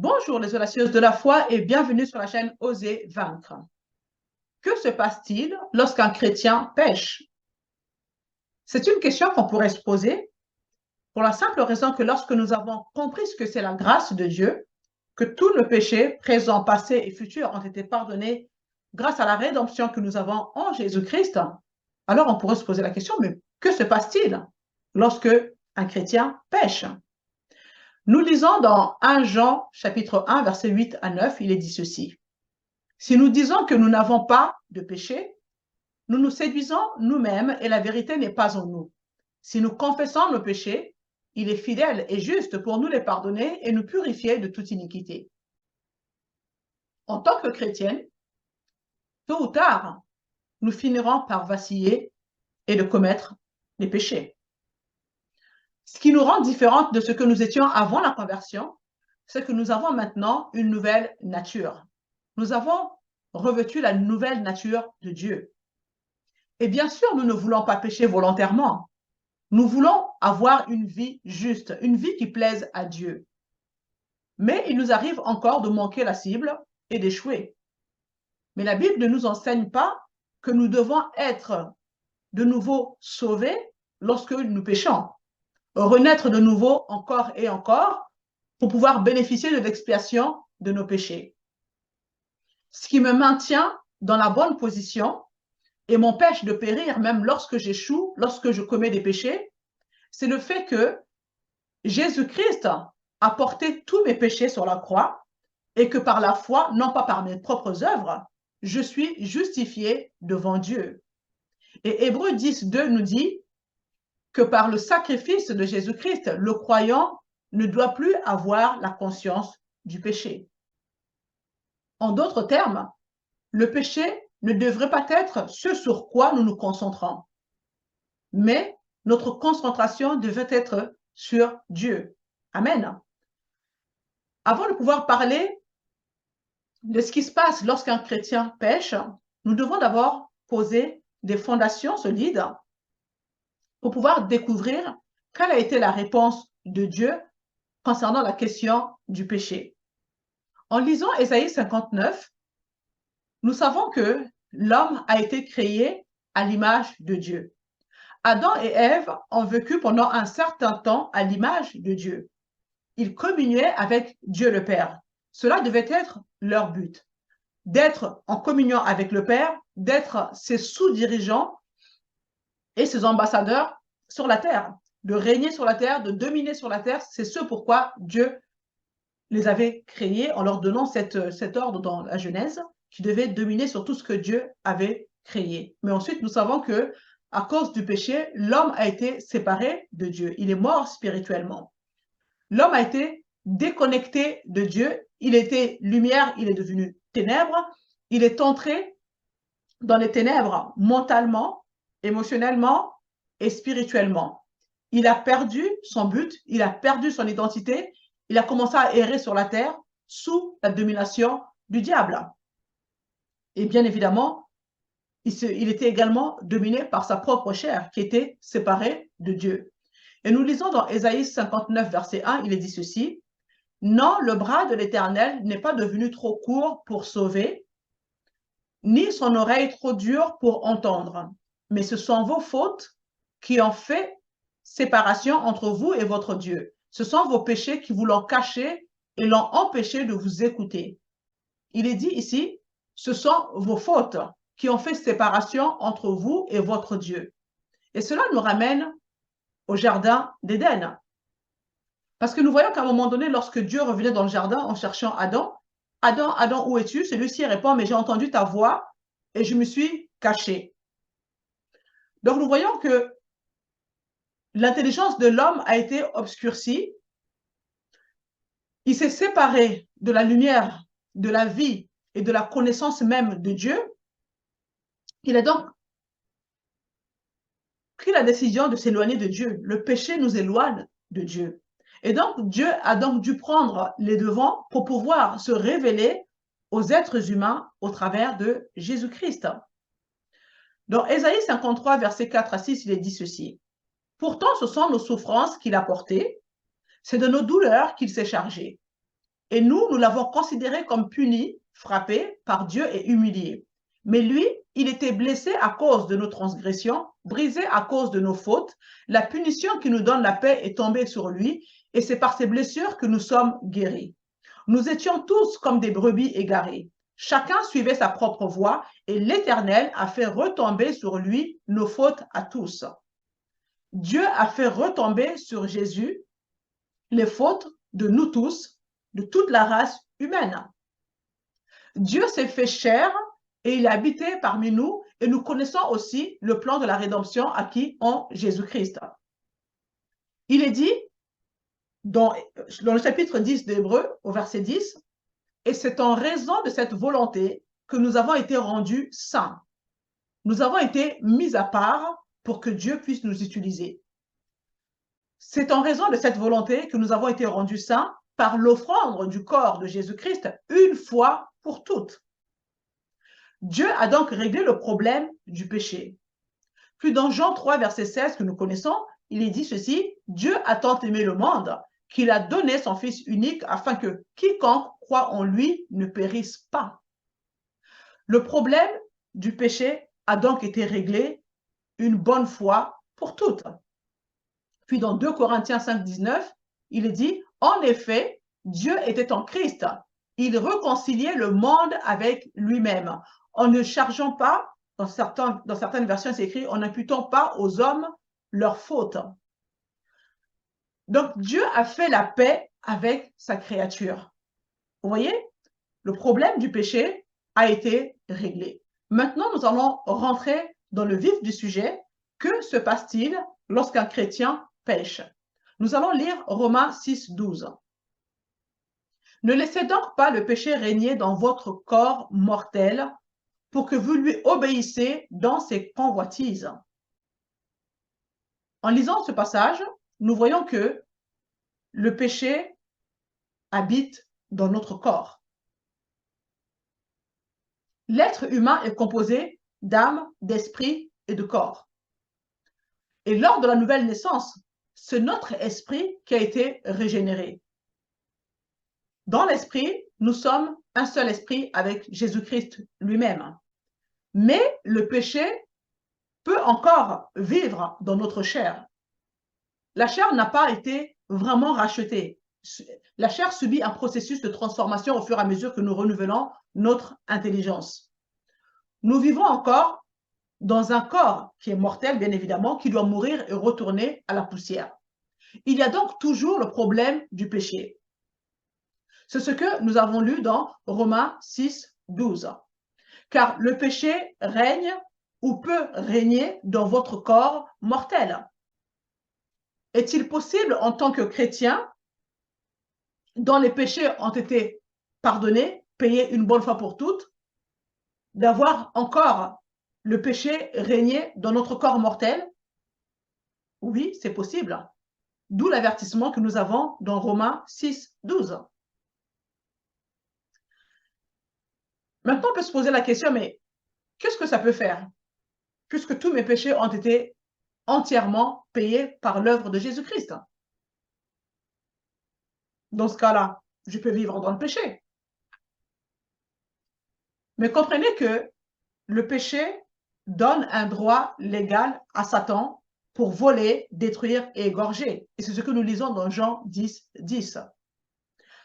Bonjour les audacieuses de la foi et bienvenue sur la chaîne Oser vaincre. Que se passe-t-il lorsqu'un chrétien pêche? C'est une question qu'on pourrait se poser pour la simple raison que lorsque nous avons compris ce que c'est la grâce de Dieu, que tous nos péchés, présents, passés et futurs, ont été pardonnés grâce à la rédemption que nous avons en Jésus-Christ, alors on pourrait se poser la question, mais que se passe-t-il lorsque un chrétien pêche? Nous lisons dans 1 Jean chapitre 1, versets 8 à 9, il est dit ceci. Si nous disons que nous n'avons pas de péché, nous nous séduisons nous-mêmes et la vérité n'est pas en nous. Si nous confessons nos péchés, il est fidèle et juste pour nous les pardonner et nous purifier de toute iniquité. En tant que chrétienne, tôt ou tard, nous finirons par vaciller et de commettre les péchés. Ce qui nous rend différentes de ce que nous étions avant la conversion, c'est que nous avons maintenant une nouvelle nature. Nous avons revêtu la nouvelle nature de Dieu. Et bien sûr, nous ne voulons pas pécher volontairement. Nous voulons avoir une vie juste, une vie qui plaise à Dieu. Mais il nous arrive encore de manquer la cible et d'échouer. Mais la Bible ne nous enseigne pas que nous devons être de nouveau sauvés lorsque nous péchons. Renaître de nouveau encore et encore pour pouvoir bénéficier de l'expiation de nos péchés. Ce qui me maintient dans la bonne position et m'empêche de périr même lorsque j'échoue, lorsque je commets des péchés, c'est le fait que Jésus-Christ a porté tous mes péchés sur la croix et que par la foi, non pas par mes propres œuvres, je suis justifié devant Dieu. Et Hébreux 10, 2 nous dit que par le sacrifice de Jésus-Christ, le croyant ne doit plus avoir la conscience du péché. En d'autres termes, le péché ne devrait pas être ce sur quoi nous nous concentrons, mais notre concentration devait être sur Dieu. Amen. Avant de pouvoir parler de ce qui se passe lorsqu'un chrétien pêche, nous devons d'abord poser des fondations solides pour pouvoir découvrir quelle a été la réponse de Dieu concernant la question du péché. En lisant Ésaïe 59, nous savons que l'homme a été créé à l'image de Dieu. Adam et Ève ont vécu pendant un certain temps à l'image de Dieu. Ils communiaient avec Dieu le Père. Cela devait être leur but, d'être en communion avec le Père, d'être ses sous-dirigeants et ses ambassadeurs sur la terre, de régner sur la terre, de dominer sur la terre. C'est ce pourquoi Dieu les avait créés en leur donnant cet ordre dans la Genèse, qui devait dominer sur tout ce que Dieu avait créé. Mais ensuite, nous savons que à cause du péché, l'homme a été séparé de Dieu. Il est mort spirituellement. L'homme a été déconnecté de Dieu. Il était lumière, il est devenu ténèbres. Il est entré dans les ténèbres mentalement, émotionnellement et spirituellement. Il a perdu son but, il a perdu son identité. Il a commencé à errer sur la terre sous la domination du diable. Et bien évidemment, il était également dominé par sa propre chair qui était séparée de Dieu. Et nous lisons dans Ésaïe 59, verset 1, il est dit ceci, « Non, le bras de l'Éternel n'est pas devenu trop court pour sauver, ni son oreille trop dure pour entendre, mais ce sont vos fautes qui ont fait séparation entre vous et votre Dieu. Ce sont vos péchés qui vous l'ont caché et l'ont empêché de vous écouter. » Il est dit ici, ce sont vos fautes qui ont fait séparation entre vous et votre Dieu. Et cela nous ramène au jardin d'Éden. Parce que nous voyons qu'à un moment donné, lorsque Dieu revenait dans le jardin en cherchant Adam, Adam, Adam, où es-tu? Celui-ci répond, mais j'ai entendu ta voix et je me suis caché. Donc nous voyons que l'intelligence de l'homme a été obscurcie. Il s'est séparé de la lumière, de la vie et de la connaissance même de Dieu. Il a donc pris la décision de s'éloigner de Dieu. Le péché nous éloigne de Dieu. Et donc, Dieu a donc dû prendre les devants pour pouvoir se révéler aux êtres humains au travers de Jésus-Christ. Dans Ésaïe 53, versets 4 à 6, il est dit ceci. « Pourtant, ce sont nos souffrances qu'il a portées, c'est de nos douleurs qu'il s'est chargé. Et nous l'avons considéré comme puni, frappé par Dieu et humilié. Mais lui, il était blessé à cause de nos transgressions, brisé à cause de nos fautes. La punition qui nous donne la paix est tombée sur lui, et c'est par ses blessures que nous sommes guéris. Nous étions tous comme des brebis égarées. Chacun suivait sa propre voie, et l'Éternel a fait retomber sur lui nos fautes à tous. Dieu a fait retomber sur Jésus les fautes de nous tous, de toute la race humaine. Dieu s'est fait chair et il a habité parmi nous, et nous connaissons aussi le plan de la rédemption acquis en Jésus-Christ. Il est dit dans le chapitre 10 d'Hébreux, au verset 10, « Et c'est en raison de cette volonté que nous avons été rendus saints. Nous avons été mis à part pour que Dieu puisse nous utiliser. C'est en raison de cette volonté que nous avons été rendus saints par l'offrande du corps de Jésus-Christ une fois pour toutes. » Dieu a donc réglé le problème du péché. Puis dans Jean 3, verset 16 que nous connaissons, il est dit ceci, « Dieu a tant aimé le monde qu'il a donné son Fils unique afin que quiconque croit en lui ne périsse pas. » Le problème du péché a donc été réglé une bonne fois pour toutes. Puis dans 2 Corinthiens 5, 19, il est dit, « En effet, Dieu était en Christ. Il réconciliait le monde avec lui-même, en ne chargeant pas, dans certaines versions c'est écrit, en n'imputant pas aux hommes leurs fautes. » Donc Dieu a fait la paix avec sa créature. Vous voyez, le problème du péché a été réglé. Maintenant, nous allons rentrer dans le vif du sujet. Que se passe-t-il lorsqu'un chrétien pêche? Nous allons lire Romains 6, 12. « Ne laissez donc pas le péché régner dans votre corps mortel pour que vous lui obéissez dans ses convoitises. » En lisant ce passage, nous voyons que le péché habite dans notre corps. L'être humain est composé d'âme, d'esprit et de corps. Et lors de la nouvelle naissance, c'est notre esprit qui a été régénéré. Dans l'esprit, nous sommes un seul esprit avec Jésus-Christ lui-même. Mais le péché peut encore vivre dans notre chair. La chair n'a pas été vraiment rachetée. La chair subit un processus de transformation au fur et à mesure que nous renouvelons notre intelligence. Nous vivons encore dans un corps qui est mortel, bien évidemment, qui doit mourir et retourner à la poussière. Il y a donc toujours le problème du péché. C'est ce que nous avons lu dans Romains 6, 12. Car le péché règne ou peut régner dans votre corps mortel. Est-il possible en tant que chrétien, dont les péchés ont été pardonnés, payés une bonne fois pour toutes, d'avoir encore le péché régner dans notre corps mortel? Oui, c'est possible. D'où l'avertissement que nous avons dans Romains 6, 12. Maintenant, on peut se poser la question, mais qu'est-ce que ça peut faire? Puisque tous mes péchés ont été entièrement payés par l'œuvre de Jésus-Christ. Dans ce cas-là, je peux vivre dans le péché. Mais comprenez que le péché donne un droit légal à Satan pour voler, détruire et égorger. Et c'est ce que nous lisons dans Jean 10, 10.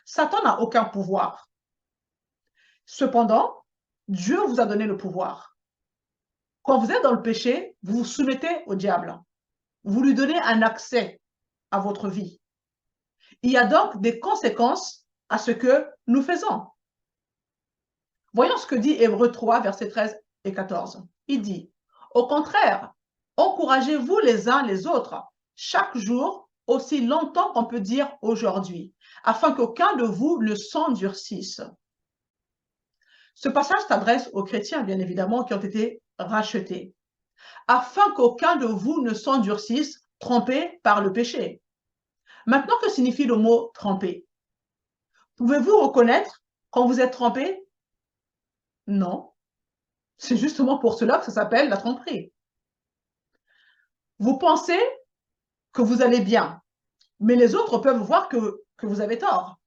Satan n'a aucun pouvoir. Cependant, Dieu vous a donné le pouvoir. Quand vous êtes dans le péché, vous vous soumettez au diable. Vous lui donnez un accès à votre vie. Il y a donc des conséquences à ce que nous faisons. Voyons ce que dit Hébreux 3, versets 13 et 14. Il dit, « Au contraire, encouragez-vous les uns les autres, chaque jour, aussi longtemps qu'on peut dire aujourd'hui, afin qu'aucun de vous ne s'endurcisse. » Ce passage s'adresse aux chrétiens, bien évidemment, qui ont été rachetés. Afin qu'aucun de vous ne s'endurcisse, trompé par le péché. Maintenant, que signifie le mot tromper? Pouvez-vous reconnaître quand vous êtes trompé? Non. C'est justement pour cela que ça s'appelle la tromperie. Vous pensez que vous allez bien, mais les autres peuvent voir que vous avez tort.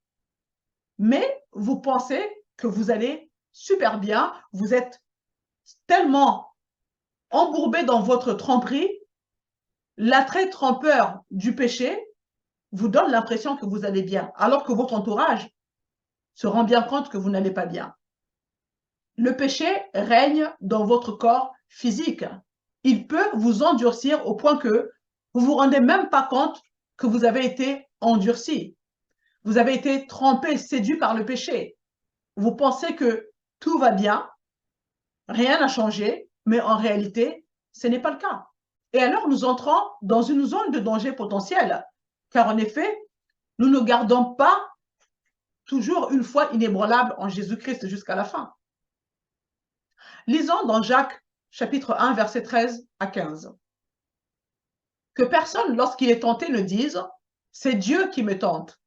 mais vous pensez que vous allez super bien, vous êtes tellement embourbé dans votre tromperie, l'attrait trompeur du péché vous donne l'impression que vous allez bien, alors que votre entourage se rend bien compte que vous n'allez pas bien. Le péché règne dans votre corps physique. Il peut vous endurcir au point que vous ne vous rendez même pas compte que vous avez été endurci. Vous avez été trompé, séduit par le péché. Vous pensez que tout va bien, rien n'a changé, mais en réalité, ce n'est pas le cas. Et alors, nous entrons dans une zone de danger potentiel, car en effet, nous ne gardons pas toujours une foi inébranlable en Jésus-Christ jusqu'à la fin. Lisons dans Jacques chapitre 1, versets 13 à 15. Que personne, lorsqu'il est tenté, ne dise « c'est Dieu qui me tente »,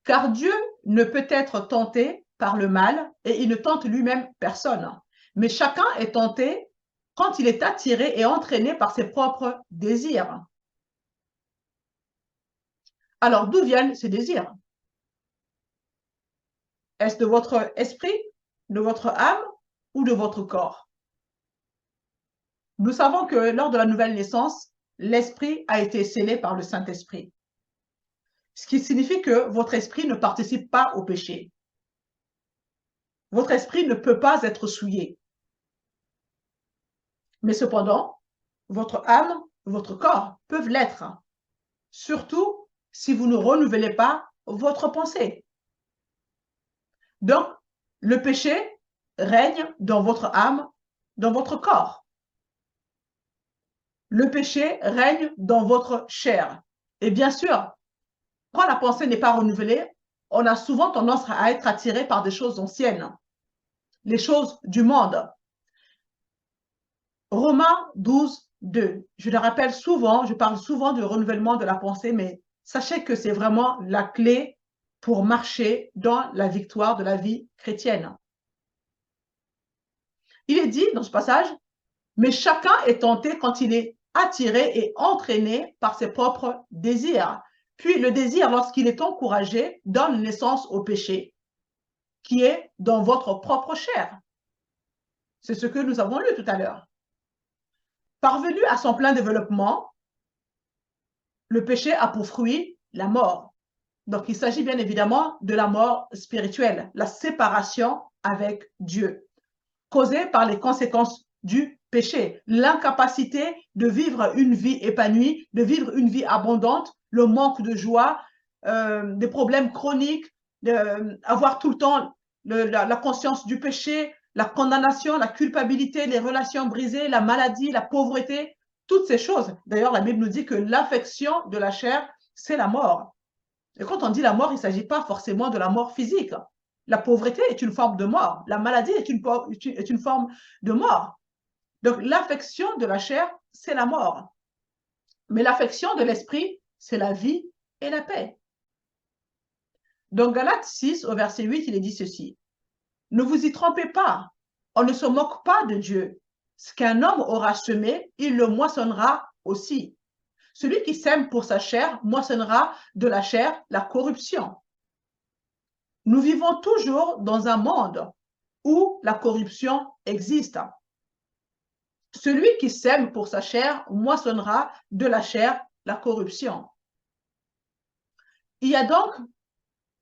car Dieu ne peut être tenté par le mal et il ne tente lui-même personne. Mais chacun est tenté quand il est attiré et entraîné par ses propres désirs. Alors, d'où viennent ces désirs? Est-ce de votre esprit, de votre âme ou de votre corps? Nous savons que lors de la nouvelle naissance, l'esprit a été scellé par le Saint-Esprit. Ce qui signifie que votre esprit ne participe pas au péché. Votre esprit ne peut pas être souillé. Mais cependant, votre âme, votre corps peuvent l'être, surtout si vous ne renouvelez pas votre pensée. Donc, le péché règne dans votre âme, dans votre corps. Le péché règne dans votre chair. Et bien sûr, quand la pensée n'est pas renouvelée, on a souvent tendance à être attiré par des choses anciennes, les choses du monde. Romains 12, 2. Je le rappelle souvent, je parle souvent du renouvellement de la pensée, mais sachez que c'est vraiment la clé pour marcher dans la victoire de la vie chrétienne. Il est dit dans ce passage, mais chacun est tenté quand il est attiré et entraîné par ses propres désirs. Puis le désir, lorsqu'il est encouragé, donne naissance au péché, qui est dans votre propre chair. C'est ce que nous avons lu tout à l'heure. Parvenu à son plein développement, le péché a pour fruit la mort. Donc, il s'agit bien évidemment de la mort spirituelle, la séparation avec Dieu, causée par les conséquences du péché, l'incapacité de vivre une vie épanouie, de vivre une vie abondante, le manque de joie, des problèmes chroniques, avoir tout le temps la conscience du péché, la condamnation, la culpabilité, les relations brisées, la maladie, la pauvreté, toutes ces choses. D'ailleurs, la Bible nous dit que l'affection de la chair, c'est la mort. Et quand on dit la mort, il ne s'agit pas forcément de la mort physique. La pauvreté est une forme de mort. La maladie est une forme de mort. Donc, l'affection de la chair, c'est la mort. Mais l'affection de l'esprit, c'est la vie et la paix. Dans Galates 6, au verset 8, il est dit ceci. Ne vous y trompez pas. On ne se moque pas de Dieu. Ce qu'un homme aura semé, il le moissonnera aussi. Celui qui sème pour sa chair moissonnera de la chair la corruption. Nous vivons toujours dans un monde où la corruption existe. Celui qui sème pour sa chair moissonnera de la chair la corruption. Il y a donc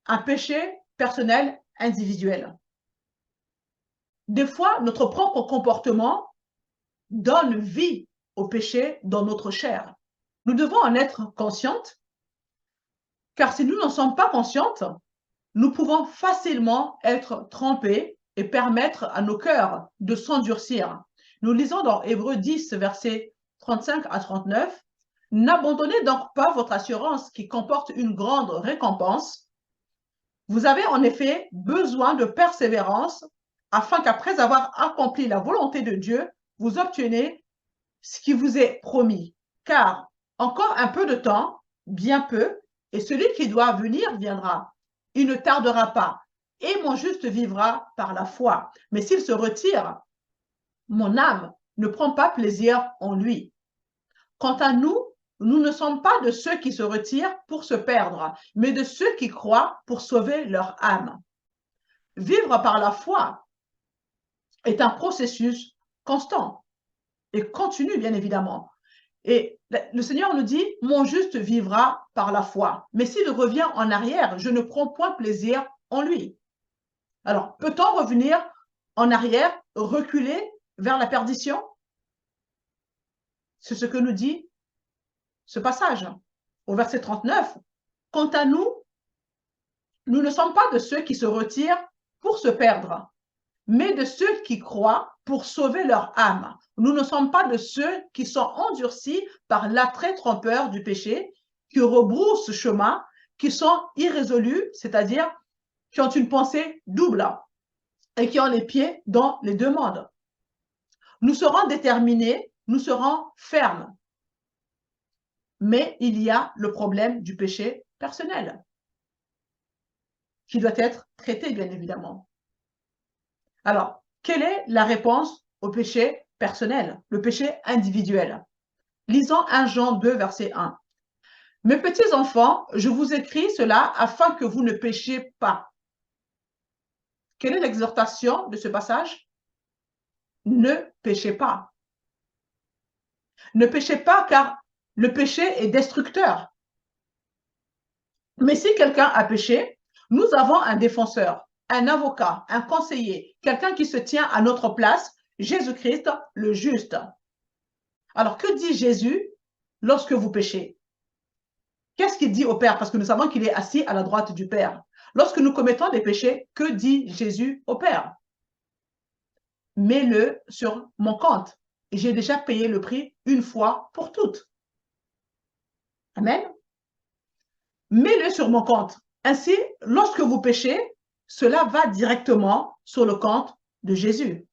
un péché personnel individuel. Des fois, notre propre comportement donne vie au péché dans notre chair. Nous devons en être conscientes, car si nous n'en sommes pas conscientes, nous pouvons facilement être trompés et permettre à nos cœurs de s'endurcir. Nous lisons dans Hébreux 10, versets 35 à 39, « N'abandonnez donc pas votre assurance qui comporte une grande récompense. Vous avez en effet besoin de persévérance afin qu'après avoir accompli la volonté de Dieu, vous obteniez ce qui vous est promis. Car encore un peu de temps, bien peu, et celui qui doit venir viendra. Il ne tardera pas, et mon juste vivra par la foi. Mais s'il se retire, mon âme ne prend pas plaisir en lui. Quant à nous, nous ne sommes pas de ceux qui se retirent pour se perdre, mais de ceux qui croient pour sauver leur âme. Vivre par la foi est un processus constant et continu, bien évidemment. Et le Seigneur nous dit, mon juste vivra par la foi. Mais s'il revient en arrière, je ne prends point plaisir en lui. Alors, peut-on revenir en arrière, reculer vers la perdition? C'est ce que nous dit ce passage. Au verset 39, quant à nous, nous ne sommes pas de ceux qui se retirent pour se perdre, mais de ceux qui croient pour sauver leur âme. Nous ne sommes pas de ceux qui sont endurcis par l'attrait trompeur du péché, qui rebroussent chemin, qui sont irrésolus, c'est-à-dire qui ont une pensée double et qui ont les pieds dans les deux mondes. Nous serons déterminés, nous serons fermes. Mais il y a le problème du péché personnel qui doit être traité, bien évidemment. Alors, quelle est la réponse au péché personnel, le péché individuel? Lisons 1 Jean 2, verset 1. Mes petits enfants, je vous écris cela afin que vous ne péchiez pas. Quelle est l'exhortation de ce passage? Ne péchez pas. Ne péchez pas car le péché est destructeur. Mais si quelqu'un a péché, nous avons un défenseur, un avocat, un conseiller, quelqu'un qui se tient à notre place, Jésus-Christ, le juste. Alors, que dit Jésus lorsque vous péchez? Qu'est-ce qu'il dit au Père? Parce que nous savons qu'il est assis à la droite du Père. Lorsque nous commettons des péchés, que dit Jésus au Père? Mets-le sur mon compte. J'ai déjà payé le prix une fois pour toutes. Amen. Mets-le sur mon compte. Ainsi, lorsque vous péchez, cela va directement sur le compte de Jésus.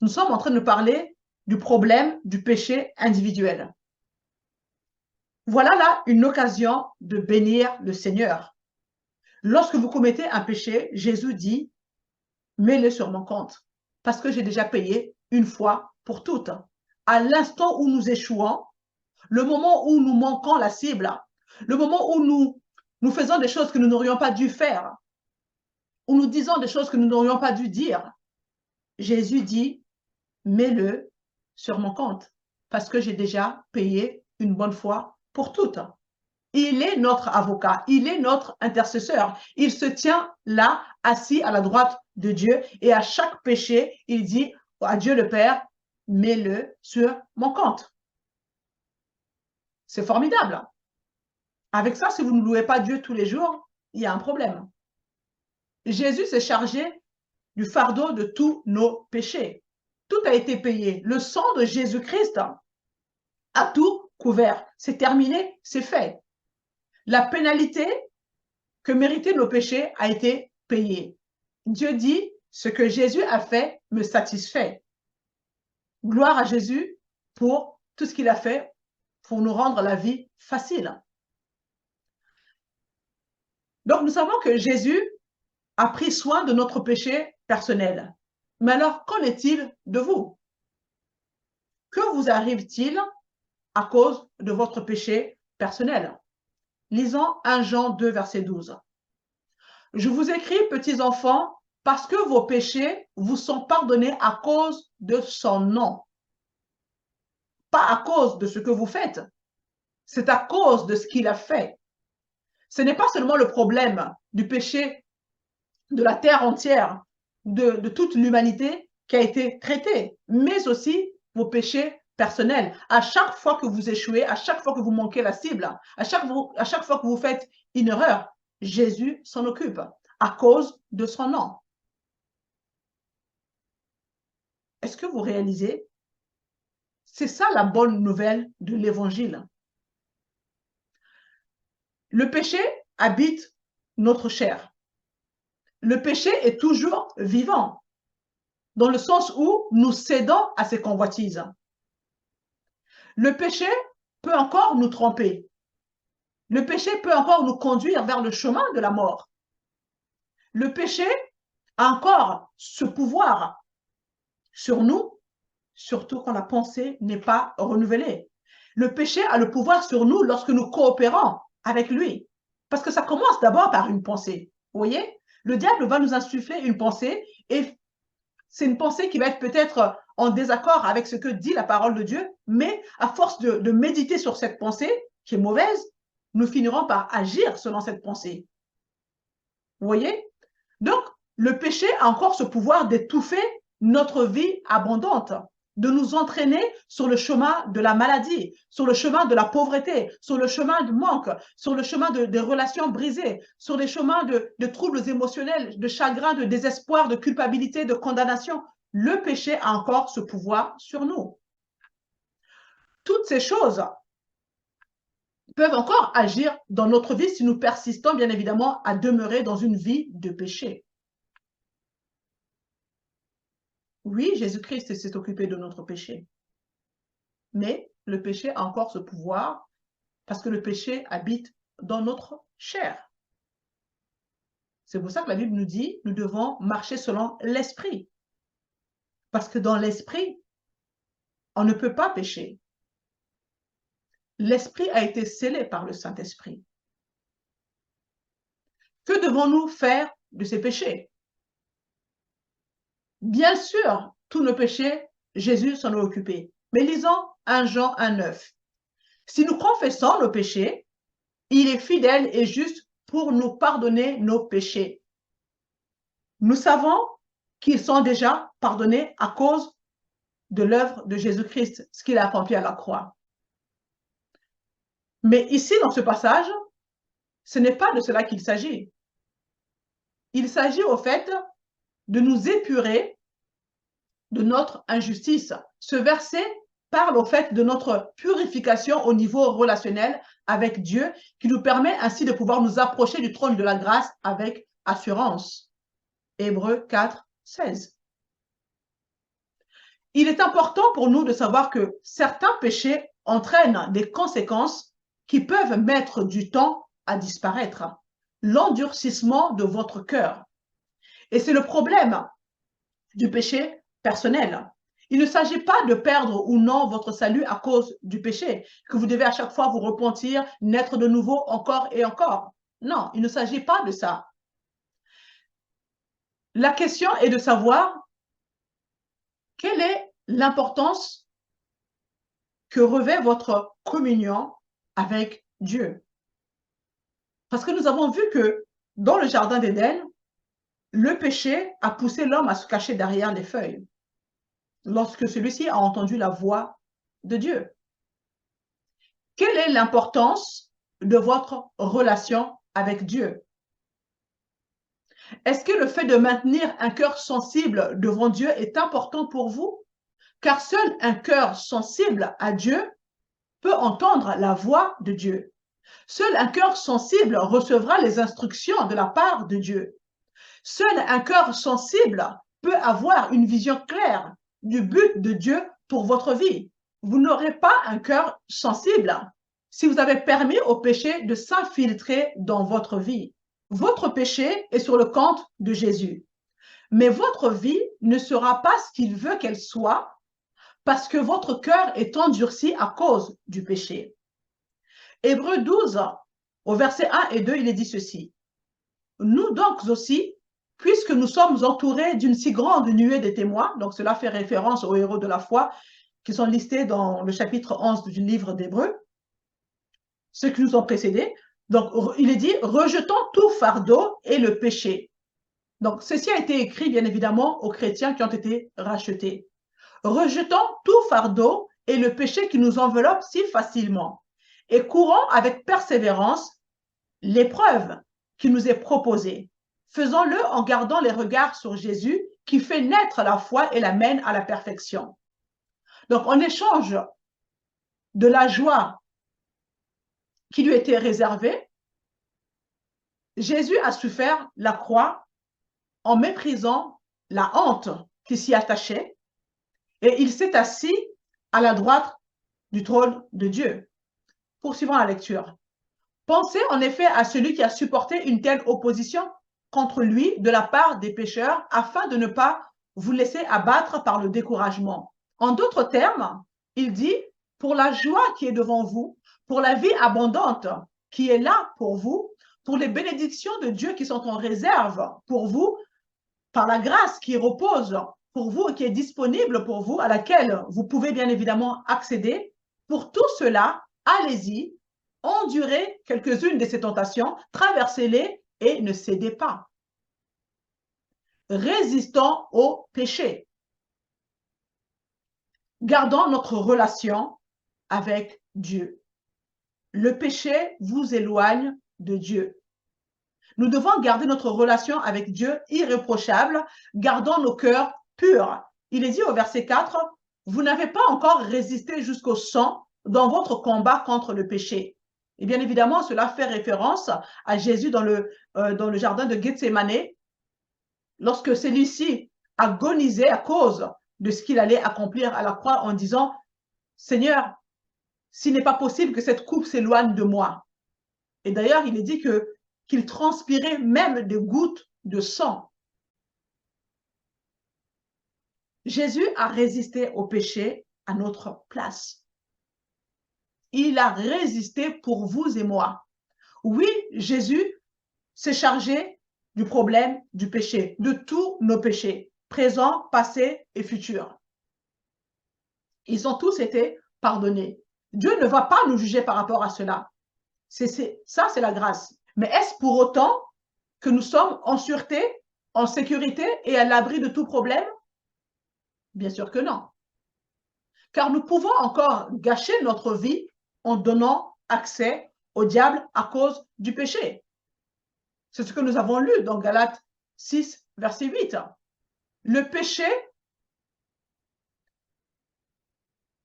Nous sommes en train de parler du problème du péché individuel. Voilà là une occasion de bénir le Seigneur. Lorsque vous commettez un péché, Jésus dit, mets-le sur mon compte, parce que j'ai déjà payé une fois pour toutes. À l'instant où nous échouons, le moment où nous manquons la cible, le moment où nous faisons des choses que nous n'aurions pas dû faire, où nous disons des choses que nous n'aurions pas dû dire, Jésus dit, mets-le sur mon compte, parce que j'ai déjà payé une bonne fois pour toutes. Il est notre avocat, il est notre intercesseur. Il se tient là, assis à la droite de Dieu, et à chaque péché, il dit à Dieu le Père, mets-le sur mon compte. C'est formidable. Avec ça, si vous ne louez pas Dieu tous les jours, il y a un problème. Jésus s'est chargé du fardeau de tous nos péchés. Tout a été payé. Le sang de Jésus-Christ a tout couvert. C'est terminé, c'est fait. La pénalité que méritaient nos péchés a été payée. Dieu dit, ce que Jésus a fait me satisfait. Gloire à Jésus pour tout ce qu'il a fait pour nous rendre la vie facile. Donc, nous savons que Jésus a pris soin de notre péché personnel. Mais alors, qu'en est-il de vous? Que vous arrive-t-il à cause de votre péché personnel? Lisons 1 Jean 2, verset 12. Je vous écris, petits enfants, parce que vos péchés vous sont pardonnés à cause de son nom. Pas à cause de ce que vous faites. C'est à cause de ce qu'il a fait. Ce n'est pas seulement le problème du péché de la terre entière, de toute l'humanité qui a été traité, mais aussi vos péchés personnels. À chaque fois que vous échouez, à chaque fois que vous manquez la cible, à chaque fois que vous faites une erreur, Jésus s'en occupe à cause de son nom. Est-ce que vous réalisez? C'est ça la bonne nouvelle de l'Évangile. Le péché habite notre chair. Le péché est toujours vivant, dans le sens où nous cédons à ses convoitises. Le péché peut encore nous tromper. Le péché peut encore nous conduire vers le chemin de la mort. Le péché a encore ce pouvoir sur nous, surtout quand la pensée n'est pas renouvelée. Le péché a le pouvoir sur nous lorsque nous coopérons avec lui. Parce que ça commence d'abord par une pensée. Vous voyez? Le diable va nous insuffler une pensée et c'est une pensée qui va être peut-être en désaccord avec ce que dit la parole de Dieu, mais à force de méditer sur cette pensée qui est mauvaise, nous finirons par agir selon cette pensée. Vous voyez? Donc, le péché a encore ce pouvoir d'étouffer notre vie abondante, de nous entraîner sur le chemin de la maladie, sur le chemin de la pauvreté, sur le chemin du manque, sur le chemin des relations brisées, sur les chemins de troubles émotionnels, de chagrin, de désespoir, de culpabilité, de condamnation. Le péché a encore ce pouvoir sur nous. Toutes ces choses peuvent encore agir dans notre vie si nous persistons, bien évidemment, à demeurer dans une vie de péché. Oui, Jésus-Christ s'est occupé de notre péché. Mais le péché a encore ce pouvoir parce que le péché habite dans notre chair. C'est pour ça que la Bible nous dit, nous devons marcher selon l'esprit. Parce que dans l'esprit, on ne peut pas pécher. L'esprit a été scellé par le Saint-Esprit. Que devons-nous faire de ces péchés? Bien sûr, tous nos péchés, Jésus s'en est occupé. Mais lisons 1 Jean 1,9. Si nous confessons nos péchés, il est fidèle et juste pour nous pardonner nos péchés. Nous savons qu'ils sont déjà pardonnés à cause de l'œuvre de Jésus-Christ, ce qu'il a accompli à la croix. Mais ici, dans ce passage, ce n'est pas de cela qu'il s'agit. Il s'agit au fait de nous épurer de notre injustice. Ce verset parle au fait de notre purification au niveau relationnel avec Dieu, qui nous permet ainsi de pouvoir nous approcher du trône de la grâce avec assurance. Hébreux 4, 16. Il est important pour nous de savoir que certains péchés entraînent des conséquences qui peuvent mettre du temps à disparaître. L'endurcissement de votre cœur. Et c'est le problème du péché personnel. Il ne s'agit pas de perdre ou non votre salut à cause du péché, que vous devez à chaque fois vous repentir, naître de nouveau encore et encore. Non, il ne s'agit pas de ça. La question est de savoir quelle est l'importance que revêt votre communion avec Dieu. Parce que nous avons vu que dans le jardin d'Éden, le péché a poussé l'homme à se cacher derrière les feuilles lorsque celui-ci a entendu la voix de Dieu. Quelle est l'importance de votre relation avec Dieu? Est-ce que le fait de maintenir un cœur sensible devant Dieu est important pour vous? Car seul un cœur sensible à Dieu peut entendre la voix de Dieu. Seul un cœur sensible recevra les instructions de la part de Dieu. Seul un cœur sensible peut avoir une vision claire du but de Dieu pour votre vie. Vous n'aurez pas un cœur sensible si vous avez permis au péché de s'infiltrer dans votre vie. Votre péché est sur le compte de Jésus. Mais votre vie ne sera pas ce qu'il veut qu'elle soit parce que votre cœur est endurci à cause du péché. Hébreux 12, au verset 1 et 2, il est dit ceci. Nous donc aussi, puisque nous sommes entourés d'une si grande nuée de témoins, donc cela fait référence aux héros de la foi qui sont listés dans le chapitre 11 du livre d'Hébreux, ceux qui nous ont précédés. Donc, il est dit, rejetons tout fardeau et le péché. Donc, ceci a été écrit, bien évidemment, aux chrétiens qui ont été rachetés. Rejetons tout fardeau et le péché qui nous enveloppe si facilement et courons avec persévérance l'épreuve qui nous est proposée. Faisons-le en gardant les regards sur Jésus qui fait naître la foi et la mène à la perfection. Donc, en échange de la joie qui lui était réservée, Jésus a souffert la croix en méprisant la honte qui s'y attachait et il s'est assis à la droite du trône de Dieu. Poursuivons la lecture. Pensez en effet à celui qui a supporté une telle opposition contre lui de la part des pécheurs afin de ne pas vous laisser abattre par le découragement. En d'autres termes, il dit, pour la joie qui est devant vous, pour la vie abondante qui est là pour vous, pour les bénédictions de Dieu qui sont en réserve pour vous, par la grâce qui repose pour vous et qui est disponible pour vous, à laquelle vous pouvez bien évidemment accéder. Pour tout cela, allez-y, endurez quelques-unes de ces tentations, traversez-les et ne cédez pas. Résistons au péché. Gardons notre relation avec Dieu. Le péché vous éloigne de Dieu. Nous devons garder notre relation avec Dieu irréprochable, gardant nos cœurs purs. Il est dit au verset 4, « Vous n'avez pas encore résisté jusqu'au sang dans votre combat contre le péché. » Et bien évidemment, cela fait référence à Jésus dans le jardin de Gethsémane, lorsque celui-ci agonisait à cause de ce qu'il allait accomplir à la croix en disant, « Seigneur, s'il n'est pas possible que cette coupe s'éloigne de moi. » Et d'ailleurs, il est dit qu'il transpirait même des gouttes de sang. Jésus a résisté au péché à notre place. Il a résisté pour vous et moi. Oui, Jésus s'est chargé du problème du péché, de tous nos péchés, présents, passés et futurs. Ils ont tous été pardonnés. Dieu ne va pas nous juger par rapport à cela. Ça, c'est la grâce. Mais est-ce pour autant que nous sommes en sûreté, en sécurité et à l'abri de tout problème? Bien sûr que non. Car nous pouvons encore gâcher notre vie en donnant accès au diable à cause du péché. C'est ce que nous avons lu dans Galates 6, verset 8. Le péché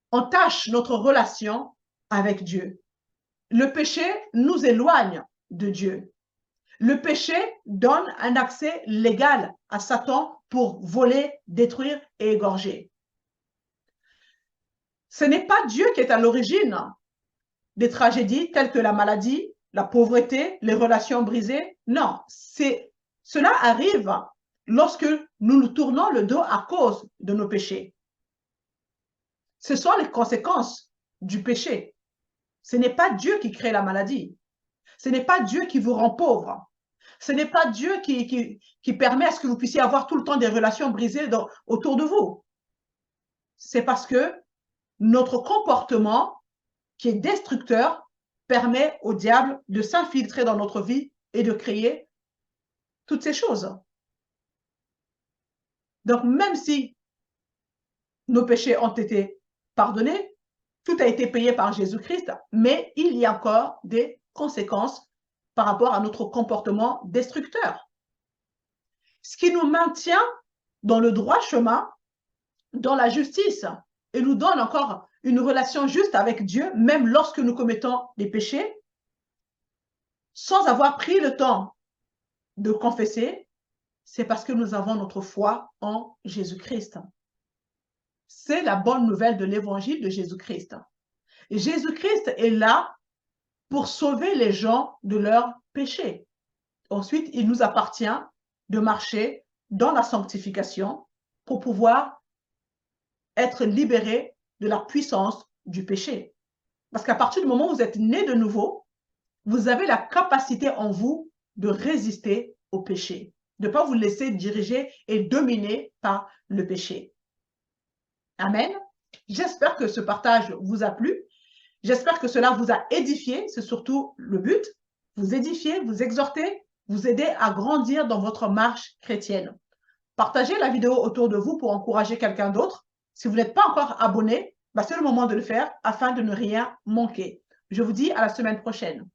entache notre relation avec Dieu. Le péché nous éloigne de Dieu. Le péché donne un accès légal à Satan pour voler, détruire et égorger. Ce n'est pas Dieu qui est à l'origine des tragédies telles que la maladie, la pauvreté, les relations brisées. Non, cela arrive lorsque nous nous tournons le dos à cause de nos péchés. Ce sont les conséquences du péché. Ce n'est pas Dieu qui crée la maladie. Ce n'est pas Dieu qui vous rend pauvre. Ce n'est pas Dieu qui permet à ce que vous puissiez avoir tout le temps des relations brisées autour de vous. C'est parce que notre comportement, qui est destructeur, permet au diable de s'infiltrer dans notre vie et de créer toutes ces choses. Donc, même si nos péchés ont été pardonnés, tout a été payé par Jésus-Christ, mais il y a encore des conséquences par rapport à notre comportement destructeur. Ce qui nous maintient dans le droit chemin, dans la justice, et nous donne encore une relation juste avec Dieu, même lorsque nous commettons des péchés, sans avoir pris le temps de confesser, c'est parce que nous avons notre foi en Jésus-Christ. C'est la bonne nouvelle de l'évangile de Jésus-Christ. Jésus-Christ est là pour sauver les gens de leurs péchés. Ensuite, il nous appartient de marcher dans la sanctification pour pouvoir être libérés de la puissance du péché. Parce qu'à partir du moment où vous êtes né de nouveau, vous avez la capacité en vous de résister au péché, de ne pas vous laisser diriger et dominer par le péché. Amen. J'espère que ce partage vous a plu. J'espère que cela vous a édifié, c'est surtout le but, vous édifier, vous exhorter, vous aider à grandir dans votre marche chrétienne. Partagez la vidéo autour de vous pour encourager quelqu'un d'autre. Si vous n'êtes pas encore abonné, c'est le moment de le faire afin de ne rien manquer. Je vous dis à la semaine prochaine.